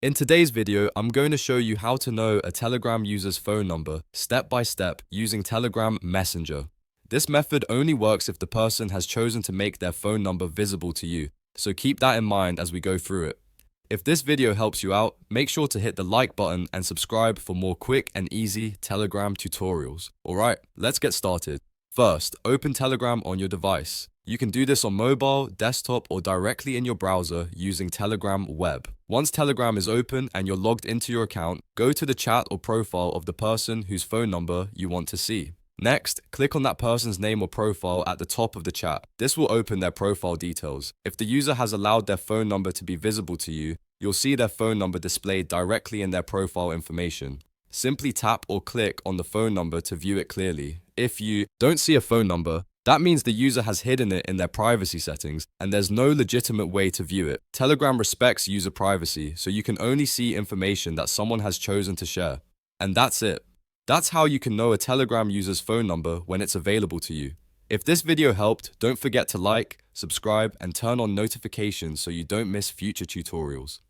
In today's video, I'm going to show you how to know a Telegram user's phone number step by step using Telegram Messenger. This method only works if the person has chosen to make their phone number visible to you, so keep that in mind as we go through it. If this video helps you out, make sure to hit the like button and subscribe for more quick and easy Telegram tutorials. Alright, let's get started. First, open Telegram on your device. You can do this on mobile, desktop, or directly in your browser using Telegram Web. Once Telegram is open and you're logged into your account, go to the chat or profile of the person whose phone number you want to see. Next, click on that person's name or profile at the top of the chat. This will open their profile details. If the user has allowed their phone number to be visible to you, you'll see their phone number displayed directly in their profile information. Simply tap or click on the phone number to view it clearly. If you don't see a phone number, that means the user has hidden it in their privacy settings and there's no legitimate way to view it. Telegram respects user privacy, so you can only see information that someone has chosen to share. And that's it. That's how you can know a Telegram user's phone number when it's available to you. If this video helped, don't forget to like, subscribe, and turn on notifications so you don't miss future tutorials.